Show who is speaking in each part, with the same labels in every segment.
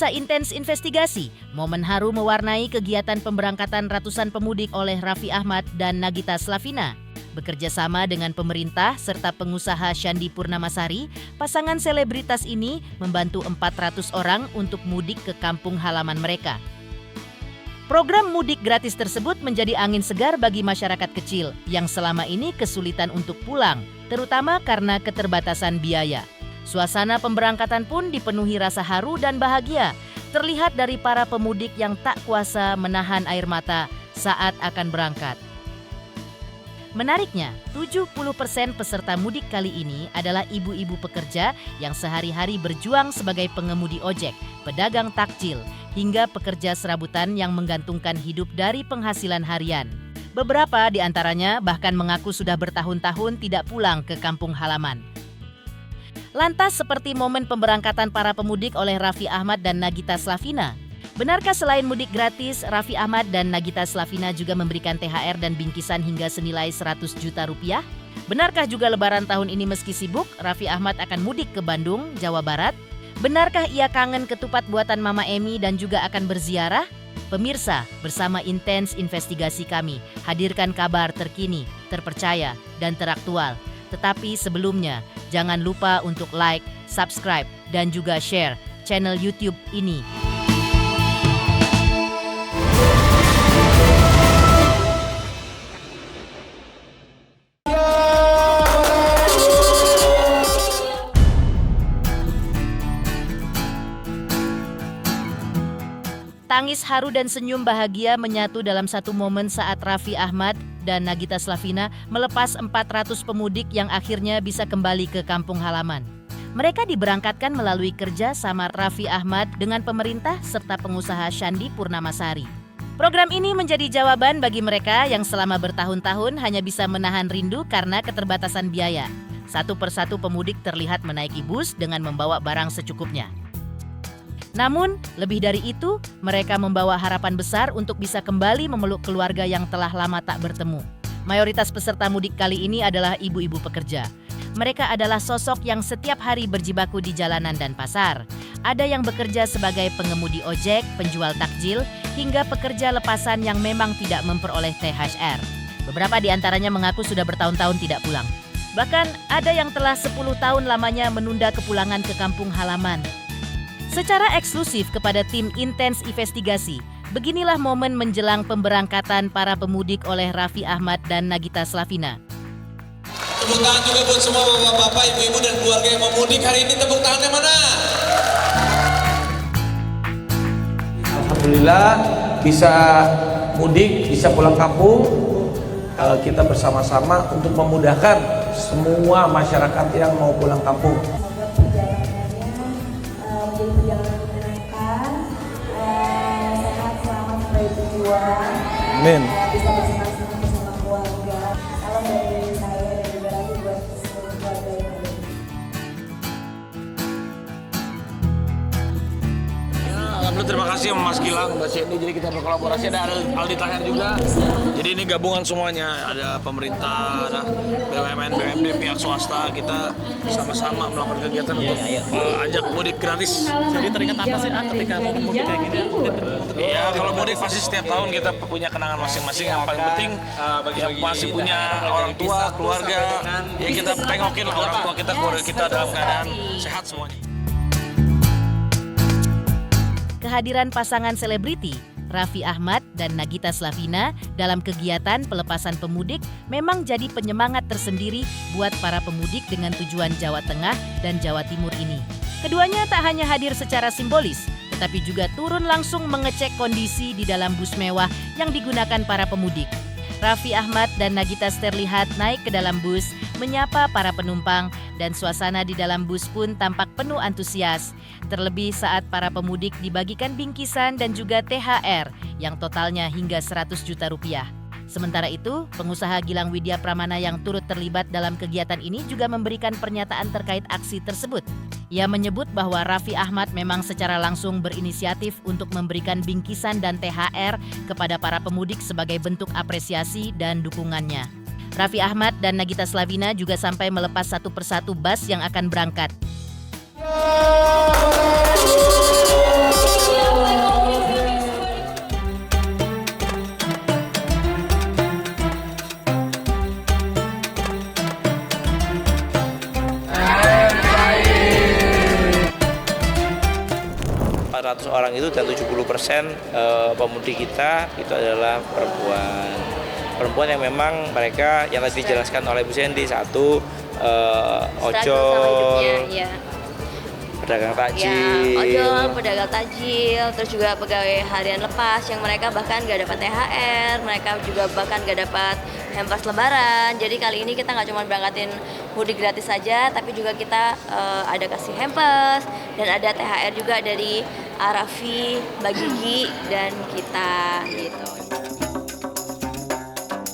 Speaker 1: masa intens investigasi, momen haru mewarnai kegiatan pemberangkatan ratusan pemudik oleh Raffi Ahmad dan Nagita Slavina. Bekerja sama dengan pemerintah serta pengusaha Shandy Purnamasari, pasangan selebritas ini membantu 400 orang untuk mudik ke kampung halaman mereka. Program mudik gratis tersebut menjadi angin segar bagi masyarakat kecil yang selama ini kesulitan untuk pulang, terutama karena keterbatasan biaya. Suasana pemberangkatan pun dipenuhi rasa haru dan bahagia, terlihat dari para pemudik yang tak kuasa menahan air mata saat akan berangkat. Menariknya, 70% peserta mudik kali ini adalah ibu-ibu pekerja yang sehari-hari berjuang sebagai pengemudi ojek, pedagang takjil, hingga pekerja serabutan yang menggantungkan hidup dari penghasilan harian. Beberapa di antaranya bahkan mengaku sudah bertahun-tahun tidak pulang ke kampung halaman. Lantas seperti momen pemberangkatan para pemudik oleh Raffi Ahmad dan Nagita Slavina. Benarkah selain mudik gratis, Raffi Ahmad dan Nagita Slavina juga memberikan THR dan bingkisan hingga senilai 100 juta rupiah? Benarkah juga lebaran tahun ini meski sibuk, Raffi Ahmad akan mudik ke Bandung, Jawa Barat? Benarkah ia kangen ketupat buatan Mama Emi dan juga akan berziarah? Pemirsa, bersama intens investigasi kami, hadirkan kabar terkini, terpercaya, dan teraktual. Tetapi sebelumnya, jangan lupa untuk like, subscribe, dan juga share channel YouTube ini. Tangis haru dan senyum bahagia menyatu dalam satu momen saat Raffi Ahmad dan Nagita Slavina melepas 400 pemudik yang akhirnya bisa kembali ke kampung halaman. Mereka diberangkatkan melalui kerja sama Raffi Ahmad dengan pemerintah serta pengusaha Shandy Purnamasari. Program ini menjadi jawaban bagi mereka yang selama bertahun-tahun hanya bisa menahan rindu karena keterbatasan biaya. Satu persatu pemudik terlihat menaiki bus dengan membawa barang secukupnya. Namun, lebih dari itu, mereka membawa harapan besar untuk bisa kembali memeluk keluarga yang telah lama tak bertemu. Mayoritas peserta mudik kali ini adalah ibu-ibu pekerja. Mereka adalah sosok yang setiap hari berjibaku di jalanan dan pasar. Ada yang bekerja sebagai pengemudi ojek, penjual takjil, hingga pekerja lepasan yang memang tidak memperoleh THR. Beberapa di antaranya mengaku sudah bertahun-tahun tidak pulang. Bahkan ada yang telah 10 tahun lamanya menunda kepulangan ke kampung halaman. Secara eksklusif kepada tim intens investigasi, beginilah momen menjelang pemberangkatan para pemudik oleh Raffi Ahmad dan Nagita Slavina.
Speaker 2: Tepuk tangan juga buat semua bapak-bapak, ibu-ibu dan keluarga yang mau mudik hari ini. Tepuk tangannya mana?
Speaker 3: Alhamdulillah bisa mudik, bisa pulang kampung. Kita bersama-sama untuk memudahkan semua masyarakat yang mau pulang kampung. Amin.
Speaker 4: Bisa bersenang-senang bersama keluarga. Salam dari saya dan juga lagi buat seluruh keluarga yang ada.
Speaker 3: Alhamdulillah, terima kasih sama Mas Gilang, Mbak Seni. Jadi kita berkolaborasi, ada Aldi Tahir juga. Jadi ini gabungan semuanya, ada pemerintah, ada BUMN, BUMD, pihak swasta. Kita sama-sama melakukan kegiatan untuk ajak mudik gratis.
Speaker 5: Jadi teringat apa sih ketika mau mudik kayak gini?
Speaker 3: Iya, kalau mudik pasti setiap tahun kita punya kenangan masing-masing. Yang paling penting yang masih punya orang tua, keluarga, ya kita tengokin lah orang tua kita, keluarga kita dalam keadaan sehat semuanya.
Speaker 1: Kehadiran pasangan selebriti Raffi Ahmad dan Nagita Slavina dalam kegiatan pelepasan pemudik memang jadi penyemangat tersendiri buat para pemudik dengan tujuan Jawa Tengah dan Jawa Timur ini. Keduanya tak hanya hadir secara simbolis, tetapi juga turun langsung mengecek kondisi di dalam bus mewah yang digunakan para pemudik. Raffi Ahmad dan Nagita terlihat naik ke dalam bus, menyapa para penumpang, dan suasana di dalam bus pun tampak penuh antusias. Terlebih saat para pemudik dibagikan bingkisan dan juga THR yang totalnya hingga 100 juta rupiah. Sementara itu, pengusaha Gilang Widya Pramana yang turut terlibat dalam kegiatan ini juga memberikan pernyataan terkait aksi tersebut. Ia menyebut bahwa Raffi Ahmad memang secara langsung berinisiatif untuk memberikan bingkisan dan THR kepada para pemudik sebagai bentuk apresiasi dan dukungannya. Raffi Ahmad dan Nagita Slavina juga sampai melepas satu persatu bus yang akan berangkat.
Speaker 6: 400 orang itu dan 70% pemudik kita itu adalah perempuan. Perempuan yang memang mereka yang tadi dijelaskan oleh Bu Sandy, satu ojol, pedagang takjil,
Speaker 7: ojol, pedagang takjil, terus juga pegawai harian lepas yang mereka bahkan nggak dapat THR, mereka juga bahkan nggak dapat hampers lebaran. Jadi kali ini kita nggak cuma berangkatin mudik gratis saja, tapi juga kita ada kasih hampers dan ada THR juga dari Arafi, Mbak Gigi, dan kita gitu.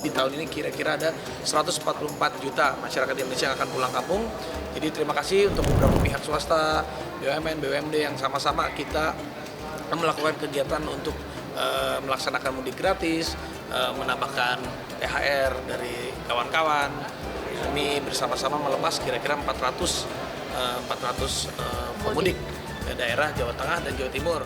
Speaker 3: Di tahun ini kira-kira ada 144 juta masyarakat Indonesia yang akan pulang kampung. Jadi terima kasih untuk beberapa pihak swasta, BUMN, BUMD yang sama-sama kita melakukan kegiatan untuk melaksanakan mudik gratis, menambahkan THR dari kawan-kawan. Kami bersama-sama melepas kira-kira 400 pemudik ke daerah Jawa Tengah dan Jawa Timur.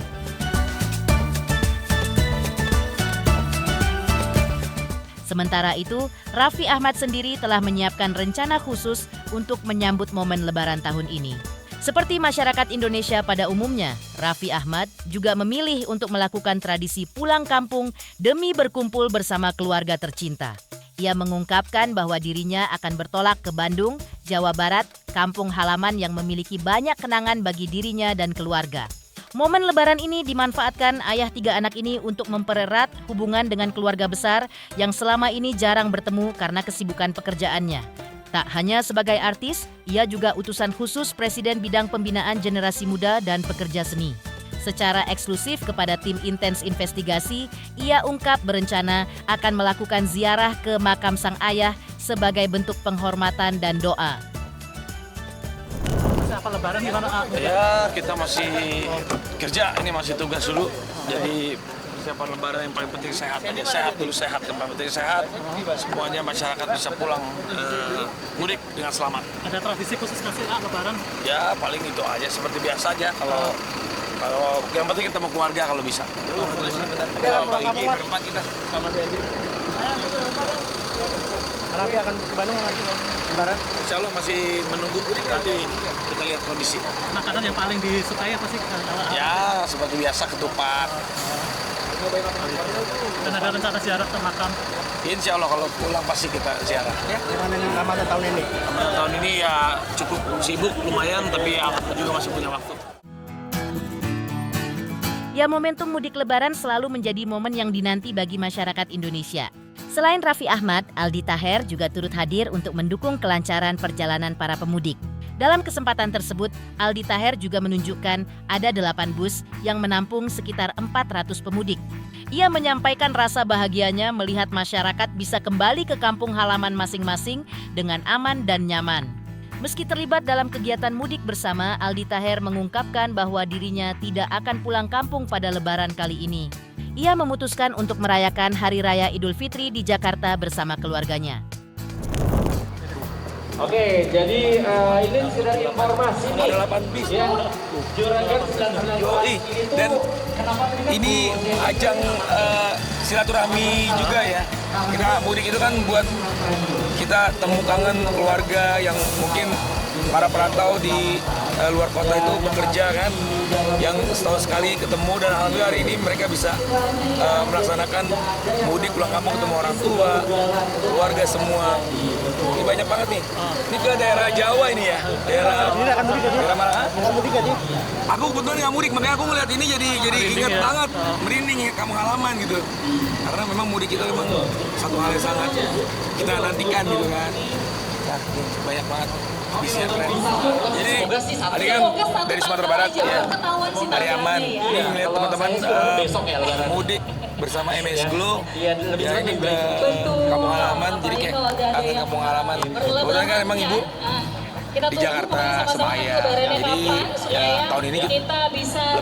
Speaker 1: Sementara itu, Raffi Ahmad sendiri telah menyiapkan rencana khusus untuk menyambut momen Lebaran tahun ini. Seperti masyarakat Indonesia pada umumnya, Raffi Ahmad juga memilih untuk melakukan tradisi pulang kampung demi berkumpul bersama keluarga tercinta. Ia mengungkapkan bahwa dirinya akan bertolak ke Bandung, Jawa Barat, kampung halaman yang memiliki banyak kenangan bagi dirinya dan keluarga. Momen Lebaran ini dimanfaatkan ayah 3 anak ini untuk mempererat hubungan dengan keluarga besar yang selama ini jarang bertemu karena kesibukan pekerjaannya. Tak hanya sebagai artis, ia juga utusan khusus Presiden Bidang Pembinaan Generasi Muda dan Pekerja Seni. Secara eksklusif kepada tim Intens Investigasi, ia ungkap berencana akan melakukan ziarah ke makam sang ayah sebagai bentuk penghormatan dan doa.
Speaker 5: Apa Lebaran gimana?
Speaker 3: Ya, kita masih kerja, ini masih tugas dulu. Jadi persiapan Lebaran yang paling penting sehat aja, sehat dulu, sehat yang paling penting sehat. Semuanya masyarakat bisa pulang mudik dengan selamat.
Speaker 5: Ada tradisi khusus nggak sih Lebaran?
Speaker 3: Ya paling itu aja seperti biasa aja. Kalau yang penting ketemu keluarga kalau bisa. Pagi berempat kita sama Sandy.
Speaker 5: Raffi akan ke Bandung lagi Lebaran?
Speaker 3: Insya Allah masih menunggu mudik, nanti kita lihat kondisi.
Speaker 5: Makanan yang paling disukai apa sih?
Speaker 3: Ya seperti biasa ketupat.
Speaker 5: Dan ada rencana ziarah ke makam?
Speaker 3: Insya Allah kalau pulang pasti kita ziarah.
Speaker 5: Gimana nih Ramadan tahun ini?
Speaker 3: Ramadan tahun ini ya cukup sibuk lumayan, tapi ya juga masih punya waktu.
Speaker 1: Ya, momentum mudik Lebaran selalu menjadi momen yang dinanti bagi masyarakat Indonesia. Selain Raffi Ahmad, Aldi Taher juga turut hadir untuk mendukung kelancaran perjalanan para pemudik. Dalam kesempatan tersebut, Aldi Taher juga menunjukkan ada 8 bus yang menampung sekitar 400 pemudik. Ia menyampaikan rasa bahagianya melihat masyarakat bisa kembali ke kampung halaman masing-masing dengan aman dan nyaman. Meski terlibat dalam kegiatan mudik bersama, Aldi Taher mengungkapkan bahwa dirinya tidak akan pulang kampung pada Lebaran kali ini. Ia memutuskan untuk merayakan Hari Raya Idul Fitri di Jakarta bersama keluarganya.
Speaker 8: Oke, jadi ini sudah informasi nih.
Speaker 3: Ada 8 bis.
Speaker 8: Ya, Juragan 19
Speaker 3: dan ini ajang silaturahmi juga ya. Kita mudik itu kan buat kita temu kangen keluarga yang mungkin para perantau di luar kota itu bekerja kan, yang setahun sekali ketemu, dan alhamdulillah hari ini mereka bisa melaksanakan mudik pulang kampung, ketemu orang tua, keluarga semua. Ini banyak banget nih. Ini ke daerah Jawa ini ya, daerah mana? Aku kebetulan nggak mudik, makanya aku ngeliat ini jadi ingat banget, merinding ya, kampung halaman gitu. Karena memang mudik itu memang satu hal yang sangat kita nantikan gitu kan. Nah, banyak banget. Bisnya keren. Jadi tadi kan dari Sumatera Barat ya, hari aman. Ini melihat teman-teman mudik bersama MS Glow. Ya ini ke kampung halaman, jadi kayak kangen kampung halaman. Kebetulan kan emang ibu di Jakarta sebaya. Jadi ya tahun ini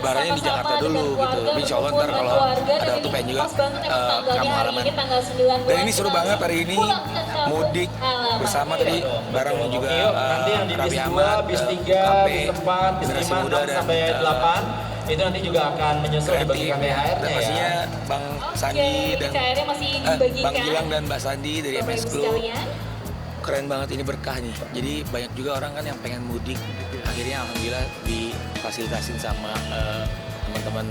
Speaker 3: lebarannya di Jakarta dulu gitu. Tapi insya Allah ntar kalau ada waktu pengen juga kampung halaman. Dan ini seru banget hari ini mudik bersama tadi bareng juga Raffi Ahmad,
Speaker 8: bis 3, bis 4, bis 5, 6 sampai 8 itu nanti juga akan menyusul dibagikan THR-nya
Speaker 3: dan pastinya Bang Sandi dan Bang Gilang dan Mbak Sandi dari MS Glow. Keren banget, ini berkah nih. Jadi banyak juga orang kan yang pengen mudik, akhirnya alhamdulillah difasilitasin sama teman-teman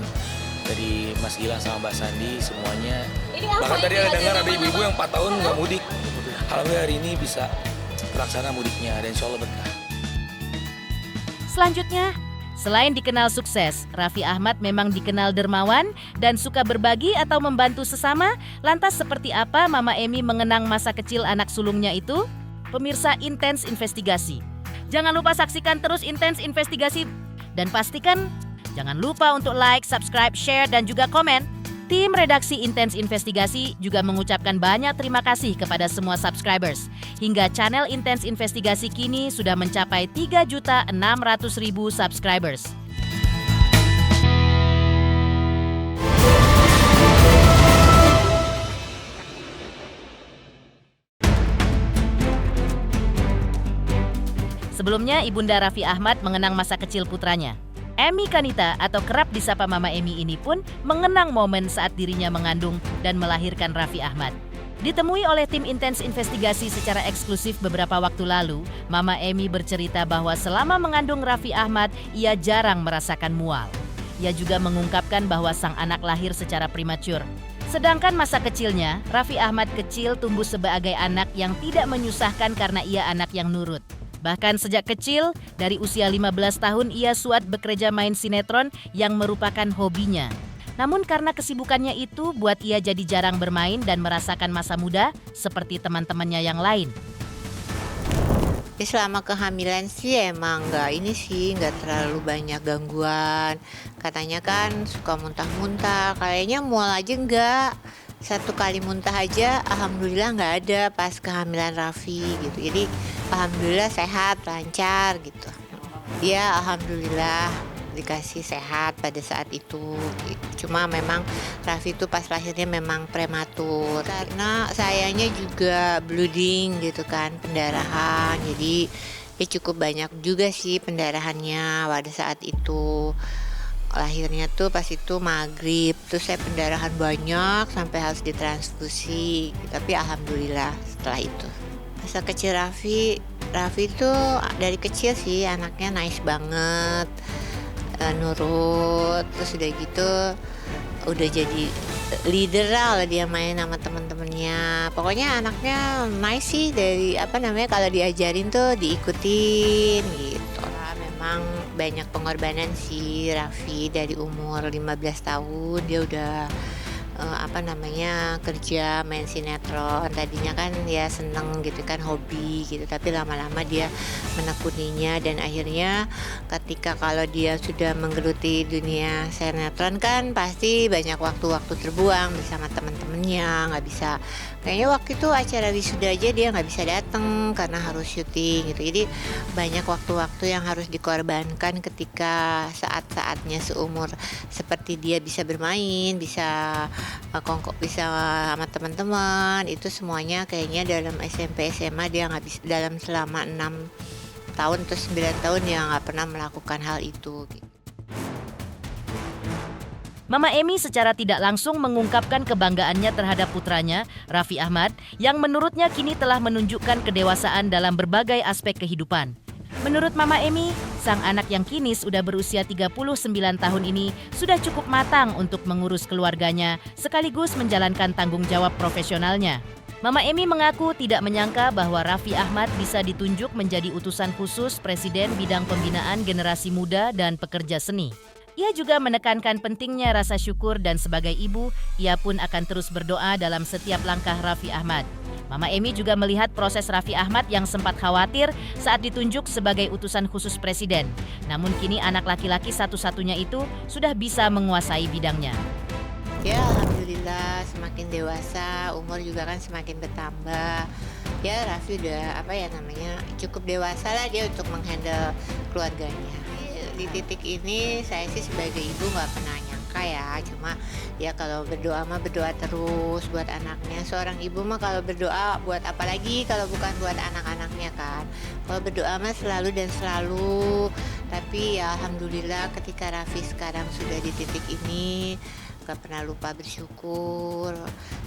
Speaker 3: dari Mas Gilang sama Mbak Sandi semuanya. Bahkan tadi ada dengar ada ibu-ibu yang 4 tahun nggak mudik. Alhamdulillah hari ini bisa terlaksana mudiknya dan insya Allah berkah.
Speaker 1: Selanjutnya, selain dikenal sukses, Raffi Ahmad memang dikenal dermawan dan suka berbagi atau membantu sesama. Lantas seperti apa Mama Emi mengenang masa kecil anak sulungnya itu? Pemirsa Intens Investigasi. Jangan lupa saksikan terus Intens Investigasi. Dan pastikan jangan lupa untuk like, subscribe, share, dan juga komen. Tim redaksi Intens Investigasi juga mengucapkan banyak terima kasih kepada semua subscribers. Hingga channel Intens Investigasi kini sudah mencapai 3.600.000 subscribers. Sebelumnya, Ibunda Raffi Ahmad mengenang masa kecil putranya. Emi Kanita atau kerap disapa Mama Emi ini pun mengenang momen saat dirinya mengandung dan melahirkan Raffi Ahmad. Ditemui oleh tim Intens Investigasi secara eksklusif beberapa waktu lalu, Mama Emi bercerita bahwa selama mengandung Raffi Ahmad, ia jarang merasakan mual. Ia juga mengungkapkan bahwa sang anak lahir secara prematur. Sedangkan masa kecilnya, Raffi Ahmad kecil tumbuh sebagai anak yang tidak menyusahkan karena ia anak yang nurut. Bahkan sejak kecil, dari usia 15 tahun ia suat bekerja main sinetron yang merupakan hobinya. Namun karena kesibukannya itu buat ia jadi jarang bermain dan merasakan masa muda seperti teman-temannya yang lain.
Speaker 9: Selama kehamilan sih emang nggak terlalu banyak gangguan. Katanya kan suka muntah-muntah, kayaknya mual aja enggak. 1 kali muntah aja alhamdulillah nggak ada pas kehamilan Raffi gitu. Jadi alhamdulillah sehat, lancar gitu. Ya alhamdulillah dikasih sehat pada saat itu gitu. Cuma memang Raffi itu pas lahirnya memang prematur karena sayanya juga bleeding gitu kan, pendarahan. Jadi ya cukup banyak juga sih pendarahannya pada saat itu. Lahirnya tuh pas itu maghrib, terus saya pendarahan banyak sampai harus ditransfusi, tapi alhamdulillah setelah itu. Masa kecil Raffi tuh dari kecil sih anaknya nice banget, nurut, terus udah gitu udah jadi leader lah dia main sama teman-temannya. Pokoknya anaknya nice sih, dari kalau diajarin tuh diikutin gitu. Memang banyak pengorbanan sih Raffi. Dari umur 15 tahun dia udah kerja main sinetron. Tadinya kan ya seneng gitu kan, hobi gitu, tapi lama-lama dia menekuninya dan akhirnya ketika kalau dia sudah menggeluti dunia sinetron kan pasti banyak waktu-waktu terbuang bersama teman-temannya. Nggak bisa, kayaknya waktu itu acara wisuda aja dia nggak bisa datang karena harus syuting gitu. Jadi banyak waktu-waktu yang harus dikorbankan ketika saat-saatnya seumur seperti dia bisa bermain, bisa sama teman-teman. Itu semuanya kayaknya dalam SMP SMA dia nggak bisa, dalam selama 6 tahun atau 9 tahun dia nggak pernah melakukan hal itu gitu.
Speaker 1: Mama Emi secara tidak langsung mengungkapkan kebanggaannya terhadap putranya, Raffi Ahmad, yang menurutnya kini telah menunjukkan kedewasaan dalam berbagai aspek kehidupan. Menurut Mama Emi, sang anak yang kini sudah berusia 39 tahun ini sudah cukup matang untuk mengurus keluarganya sekaligus menjalankan tanggung jawab profesionalnya. Mama Emi mengaku tidak menyangka bahwa Raffi Ahmad bisa ditunjuk menjadi utusan khusus Presiden bidang pembinaan generasi muda dan pekerja seni. Ia juga menekankan pentingnya rasa syukur dan sebagai ibu, ia pun akan terus berdoa dalam setiap langkah Raffi Ahmad. Mama Emi juga melihat proses Raffi Ahmad yang sempat khawatir saat ditunjuk sebagai utusan khusus Presiden. Namun kini anak laki-laki satu-satunya itu sudah bisa menguasai bidangnya.
Speaker 9: Ya alhamdulillah semakin dewasa, umur juga kan semakin bertambah. Ya Raffi udah cukup dewasa lah dia untuk menghandle keluarganya. Di titik ini saya sih sebagai ibu nggak pernah nyangka ya, cuma ya kalau berdoa mah berdoa terus buat anaknya. Seorang ibu mah kalau berdoa buat apa lagi kalau bukan buat anak-anaknya kan. Kalau berdoa mah selalu dan selalu. Tapi ya alhamdulillah ketika Raffi sekarang sudah di titik ini, gak pernah lupa bersyukur.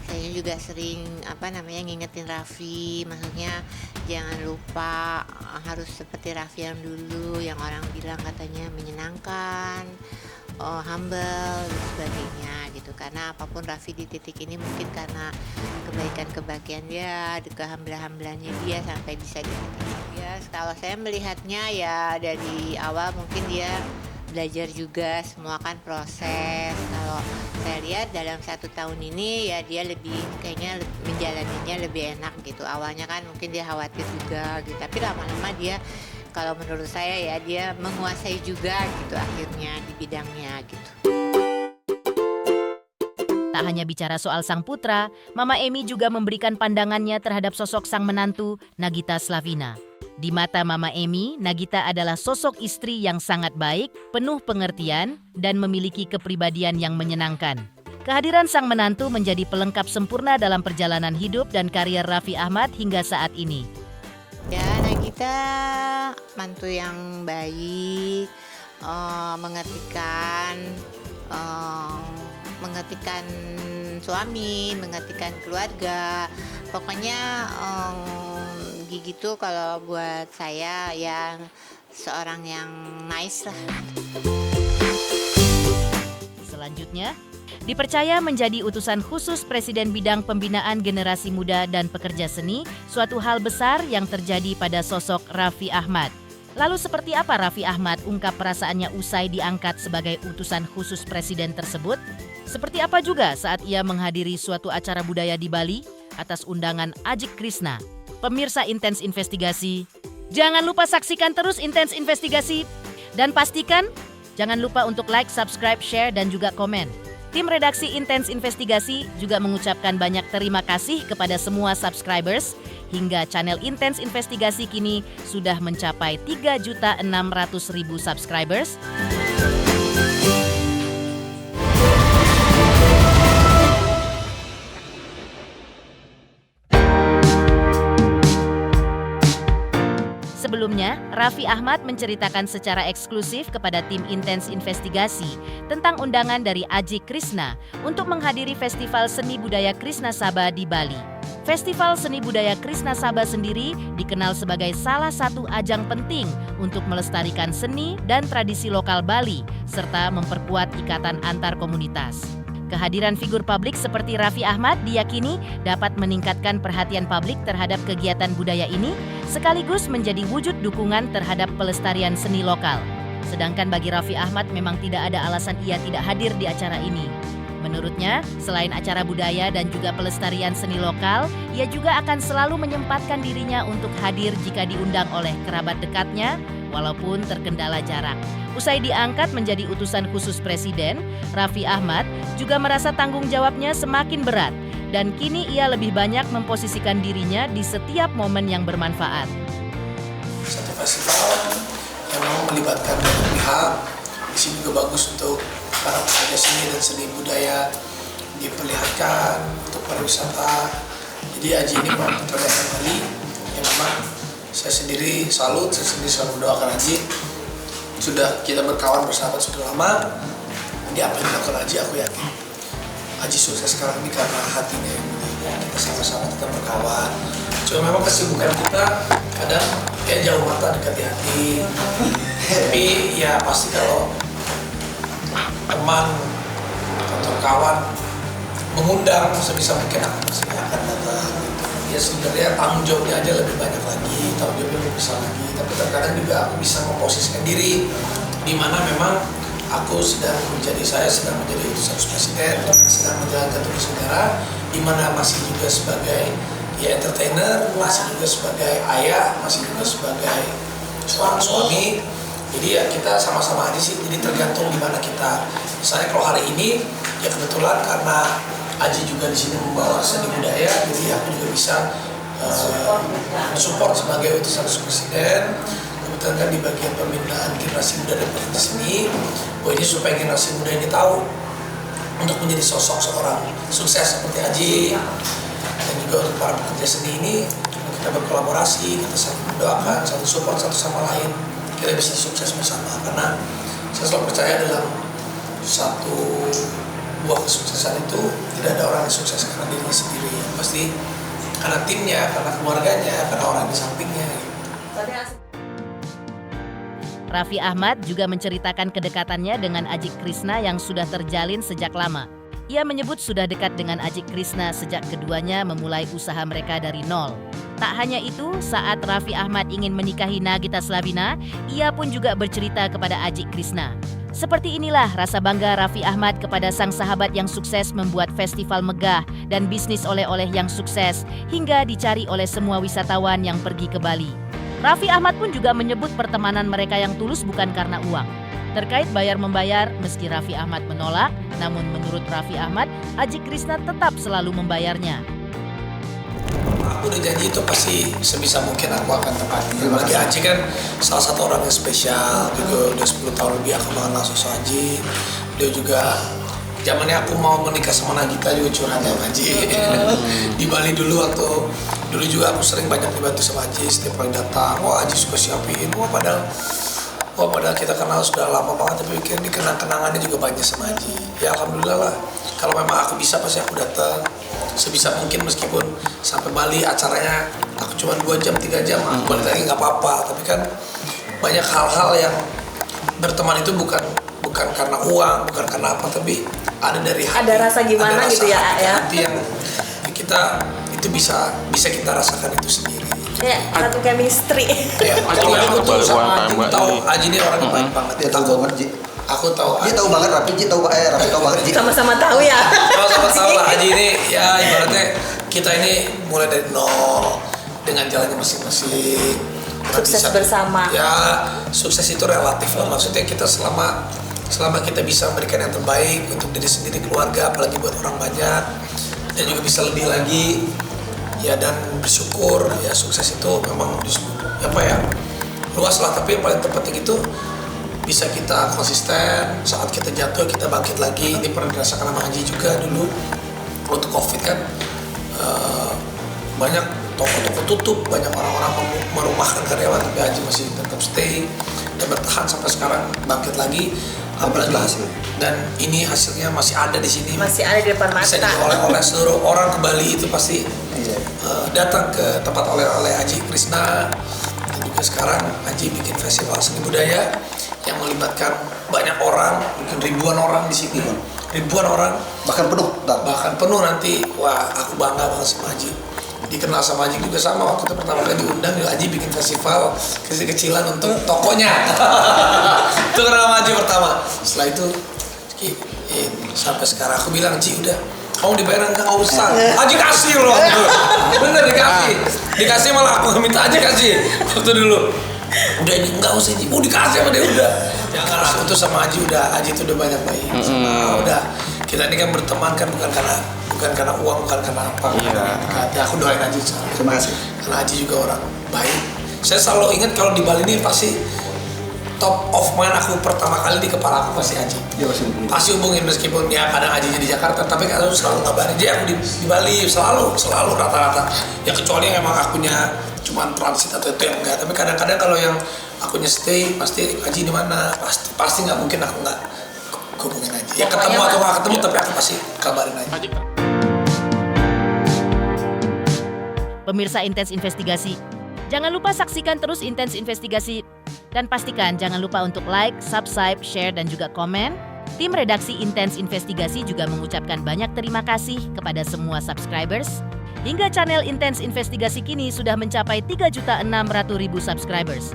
Speaker 9: Saya juga sering ngingetin Raffi, maksudnya jangan lupa harus seperti Raffi yang dulu, yang orang bilang katanya menyenangkan, humble dan sebagainya gitu. Karena apapun Raffi di titik ini mungkin karena kebaikan dia, kehambalannya dia sampai bisa di titik ini. Ya, kalau saya melihatnya ya dari awal mungkin dia belajar juga, semua kan proses. Kalau saya lihat dalam 1 tahun ini ya dia kayaknya menjalaninya lebih enak gitu. Awalnya kan mungkin dia khawatir juga gitu, tapi lama-lama dia, kalau menurut saya ya, dia menguasai juga gitu akhirnya di bidangnya gitu.
Speaker 1: Tak hanya bicara soal sang putra, Mama Emi juga memberikan pandangannya terhadap sosok sang menantu, Nagita Slavina. Di mata Mama Emi, Nagita adalah sosok istri yang sangat baik, penuh pengertian, dan memiliki kepribadian yang menyenangkan. Kehadiran sang menantu menjadi pelengkap sempurna dalam perjalanan hidup dan karier Raffi Ahmad hingga saat ini.
Speaker 9: Ya, Nagita mantu yang baik, mengertikan suami, mengertikan keluarga. Pokoknya Gigi tuh kalau buat saya yang seorang yang nice lah.
Speaker 1: Selanjutnya, dipercaya menjadi utusan khusus Presiden bidang pembinaan generasi muda dan pekerja seni, suatu hal besar yang terjadi pada sosok Raffi Ahmad. Lalu seperti apa Raffi Ahmad ungkap perasaannya usai diangkat sebagai utusan khusus Presiden tersebut? Seperti apa juga saat ia menghadiri suatu acara budaya di Bali atas undangan Ajik Krishna? Pemirsa Intens Investigasi, jangan lupa saksikan terus Intens Investigasi. Dan pastikan, jangan lupa untuk like, subscribe, share, dan juga komen. Tim redaksi Intens Investigasi juga mengucapkan banyak terima kasih kepada semua subscribers. Hingga channel Intens Investigasi kini sudah mencapai 3.600.000 subscribers. Sebelumnya, Raffi Ahmad menceritakan secara eksklusif kepada tim Intens Investigasi tentang undangan dari Ajik Krishna untuk menghadiri Festival Seni Budaya Krishna Sabha di Bali. Festival Seni Budaya Krishna Sabha sendiri dikenal sebagai salah satu ajang penting untuk melestarikan seni dan tradisi lokal Bali, serta memperkuat ikatan antar komunitas. Kehadiran figur publik seperti Raffi Ahmad diyakini dapat meningkatkan perhatian publik terhadap kegiatan budaya ini, sekaligus menjadi wujud dukungan terhadap pelestarian seni lokal. Sedangkan bagi Raffi Ahmad memang tidak ada alasan ia tidak hadir di acara ini. Menurutnya, selain acara budaya dan juga pelestarian seni lokal, ia juga akan selalu menyempatkan dirinya untuk hadir jika diundang oleh kerabat dekatnya, walaupun terkendala jarak. Usai diangkat menjadi utusan khusus Presiden, Raffi Ahmad juga merasa tanggung jawabnya semakin berat dan kini ia lebih banyak memposisikan dirinya di setiap momen yang bermanfaat.
Speaker 10: Satu festival yang memang melibatkan banyak pihak, di sini juga bagus untuk para pekerja seni dan seni budaya diperlihatkan untuk pariwisata. Jadi Aji ini memperlihatkan Bali yang memang saya sendiri salut, saya sendiri selalu mendoakan Aji. Sudah kita berkawan bersahabat sudah lama. Jadi apa yang dilakukan Aji, aku yakin Aji sukses sekarang ini karena hatinya yang mulia. Kita sama-sama tetap berkawan. Cuma memang kesibukan kita kadang kayak jauh mata dekat di hati. Tapi ya pasti kalau teman atau kawan mengundang sebisa mungkin aku pasti akan datang. Ya sebenarnya tanggung jawabnya aja lebih banyak lagi, tanggung jawabnya lebih besar lagi. Tapi terkadang juga aku bisa memposisikan diri di mana memang aku sedang menjadi utusan presiden, sedang menjalankan tugas negara, di mana masih juga sebagai ya entertainer, masih juga sebagai ayah, masih juga sebagai seorang suami. Jadi ya kita sama-sama aja sih. Jadi tergantung di mana kita. Misalnya kalau hari ini ya kebetulan karena Aji juga di sini membawa seni budaya, jadi aku juga bisa support sebagai utusan presiden. Kebetulan kan di bagian pembinaan generasi muda dan pekerja seni, ini supaya generasi muda ini tahu untuk menjadi sosok seorang sukses seperti Aji, dan juga untuk para pekerja seni ini kita berkolaborasi, kita saling mendoakan, saling support satu sama lain, kita bisa sukses bersama. Karena saya selalu percaya dalam satu buah kesuksesan itu tidak ada orang yang sukses karena dirinya sendiri, pasti karena timnya, karena keluarganya, karena orang di sampingnya.
Speaker 1: Raffi Ahmad juga menceritakan kedekatannya dengan Ajik Krishna yang sudah terjalin sejak lama. Ia menyebut sudah dekat dengan Ajik Krishna sejak keduanya memulai usaha mereka dari nol. Tak hanya itu, saat Raffi Ahmad ingin menikahi Nagita Slavina, ia pun juga bercerita kepada Ajik Krishna. Seperti inilah rasa bangga Raffi Ahmad kepada sang sahabat yang sukses membuat festival megah dan bisnis oleh-oleh yang sukses hingga dicari oleh semua wisatawan yang pergi ke Bali. Raffi Ahmad pun juga menyebut pertemanan mereka yang tulus bukan karena uang. Terkait bayar-membayar, meski Raffi Ahmad menolak, namun menurut Raffi Ahmad, Ajik Krishna tetap selalu membayarnya.
Speaker 10: Aku udah janji itu pasti sebisa mungkin aku akan tepatin. Bagi Ajik kan salah satu orang yang spesial, juga udah 10 tahun lebih aku mengenal sosok Ajik. Dia juga zamannya aku mau menikah sama Nagita juga curhat sama Ajik. Di Bali dulu juga aku sering banyak dibantu sama Ajik, setiap kali datang, wah Ajik suka siapin, padahal kita kenal sudah lama banget, tapi ini kenang-kenangannya juga banyak sama Ajik. Ya alhamdulillah lah, kalau memang aku bisa pasti aku datang sebisa mungkin, meskipun sampai Bali acaranya aku cuma 2 jam 3 jam, aku balik lagi nggak apa-apa. Tapi kan banyak hal-hal yang berteman itu bukan karena uang, bukan karena apa, tapi ada dari hati.
Speaker 11: Ada rasa gimana
Speaker 10: ada
Speaker 11: gitu
Speaker 10: rasa
Speaker 11: ya,
Speaker 10: hati yang kita itu bisa kita rasakan itu sendiri.
Speaker 11: Ya, satu chemistry.
Speaker 10: Ya, aku tuh sama Ajik tahu Ajik ini orangnya baik banget.
Speaker 12: Dia tahu banget, Ji.
Speaker 10: Aku tahu.
Speaker 12: Dia tahu banget, Raffi tahu banget, Ji.
Speaker 11: Sama-sama tahu ya.
Speaker 10: Sama-sama tahu lah, Ajik ini ya ibaratnya kita ini mulai dari nol dengan jalannya masing-masing.
Speaker 11: Sukses bersama.
Speaker 10: Ya, sukses itu relatif lah. Maksudnya kita selama kita bisa memberikan yang terbaik untuk diri sendiri, keluarga, apalagi buat orang banyak, dan juga bisa lebih lagi. Ya, dan bersyukur, ya sukses itu memang luas lah, tapi yang paling terpenting itu bisa kita konsisten. Saat kita jatuh kita bangkit lagi. Ini pernah dirasakan sama Haji juga dulu waktu COVID kan, banyak toko-toko tutup, banyak orang-orang merumahkan karyawan, tapi Haji masih tetap stay dan bertahan sampai sekarang, bangkit lagi. Apalagi dan ini hasilnya masih ada di sini,
Speaker 11: masih ada di depan mata.
Speaker 10: Bisa oleh seluruh orang ke Bali itu pasti datang ke tempat oleh-oleh Ajik Krishna. Dan juga sekarang Ajik bikin festival seni budaya yang melibatkan banyak orang, mungkin ribuan orang di sini, ribuan orang, bahkan penuh nanti. Wah, aku bangga banget sama Ajik. Dikenal sama Ajik juga sama, waktu itu pertama kali diundang, Ajik bikin festival kecil-kecilan untuk tokonya. Itu kenal Ajik pertama. Setelah itu sampai sekarang aku bilang, Ji udah, kamu dibayar nggak usah. Ajik kasih loh, bener dikasih malah aku minta Ajik kasih waktu dulu. Udah ini nggak usah Ji, dikasih sama dia udah. Ya karena aku tuh sama Ajik itu udah banyak baik. Udah kita ini kan berteman kan bukan karena uang, bukan karena apa. Ya aku doain Ajik.
Speaker 12: Terima kasih.
Speaker 10: Karena Ajik juga orang baik. Saya selalu ingat kalau di Bali ini pasti top of mind aku pertama kali di kepala aku pasti Ajik. Pasti hubungin, meskipun ya kadang Ajiknya di Jakarta, tapi kan aku selalu ngabarin dia aku di Bali, selalu rata-rata. Ya kecuali yang emang akunya cuma transit atau itu yang enggak. Tapi kadang-kadang kalau yang akunya stay, pasti Ajik di mana, pasti nggak mungkin aku nggak hubungin Ajik. Ya ketemu atau nggak ketemu, tapi aku pasti kabarin Ajik.
Speaker 1: Pemirsa Intens Investigasi, jangan lupa saksikan terus Intens Investigasi dan pastikan jangan lupa untuk like, subscribe, share, dan juga komen. Tim redaksi Intens Investigasi juga mengucapkan banyak terima kasih kepada semua subscribers. Hingga channel Intens Investigasi kini sudah mencapai 3.600.000 subscribers.